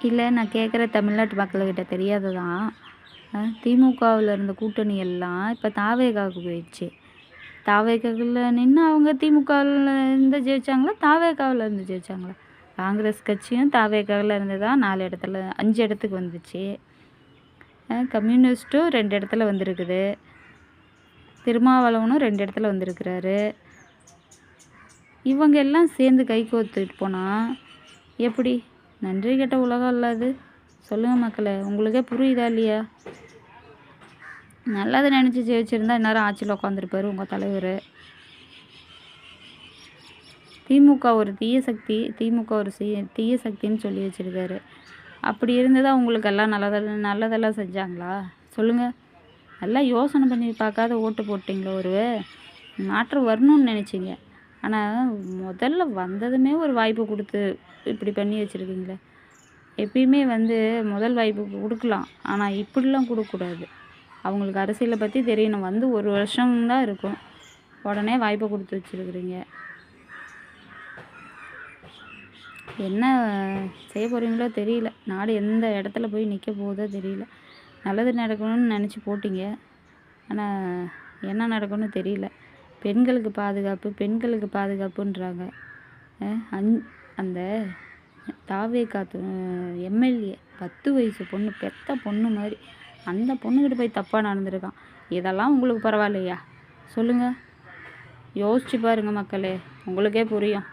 இல்லை, நான் கேட்குற தமிழ்நாட்டு மக்கள்கிட்ட தெரியாததான். திமுகவில் இருந்த கூட்டணி எல்லாம் இப்போ தாவேகாவுக்கு போயிடுச்சு. தாவேகாவில் நின்று அவங்க திமுகவில் இருந்து ஜெயிச்சாங்களா, தாவேகாவில் இருந்து ஜெயிச்சாங்களா? காங்கிரஸ் கட்சியும் தாவேகாவில் இருந்து தான் 4 இடத்துல 5 இடத்துக்கு வந்துச்சு. கம்யூனிஸ்ட்டும் 2 இடத்துல வந்திருக்குது. திருமாவளவனும் 2 இடத்துல வந்திருக்கிறாரு. இவங்க எல்லாம் சேர்ந்து கை கோர்த்துட்டு போனால் எப்படி? நன்றி கெட்ட உலகம் இல்லாது. சொல்லுங்கள் மக்களே, உங்களுக்கே புரியுதா இல்லையா? நல்லதை நினச்சி ஜெயிச்சிருந்தா இந்நேரம் ஆட்சியில் உட்காந்துருப்பார் உங்கள் தலைவர். திமுக ஒரு தீய சக்தி, திமுக ஒரு தீய சக்தின்னு சொல்லி வச்சுருக்காரு. அப்படி இருந்ததா உங்களுக்கு எல்லாம் நல்லதெல்லாம் செஞ்சாங்களா? சொல்லுங்கள். நல்லா யோசனை பண்ணி பார்க்காத ஓட்டு போட்டிங்களோ? ஒரு மாற்றம் வரணும்னு நினச்சிங்க. ஆனால் முதல்ல வந்ததுமே ஒரு வாய்ப்பு கொடுத்து இப்படி பண்ணி வச்சுருக்கீங்களே. எப்பயுமே முதல் வாய்ப்பு கொடுக்கலாம், ஆனால் இப்படிலாம் கொடுக்கக்கூடாது. அவங்களுக்கு அரசியலை பற்றி தெரியணும். 1 வருஷம்தான் இருக்கும், உடனே வாய்ப்பை கொடுத்து வச்சுருக்குறீங்க. என்ன செய்ய போகிறீங்களோ தெரியல. நாடு எந்த இடத்துல போய் நிற்க போகுதோ தெரியல. நல்லது நடக்கணும்னு நினச்சி போட்டிங்க, ஆனால் என்ன நடக்கும்னு தெரியல. பெண்களுக்கு பாதுகாப்பு, பெண்களுக்கு பாதுகாப்புன்றாங்க. அந்த தாவேகா எம்எல்ஏ 10 வயசு பொண்ணு, பெத்த பொண்ணு மாதிரி, அந்த பொண்ணுக்கிட்ட போய் தப்பாக நடந்திருக்கான். இதெல்லாம் உங்களுக்கு பரவாயில்லையா? சொல்லுங்கள். யோசிச்சு பாருங்கள் மக்களே, உங்களுக்கே புரியும்.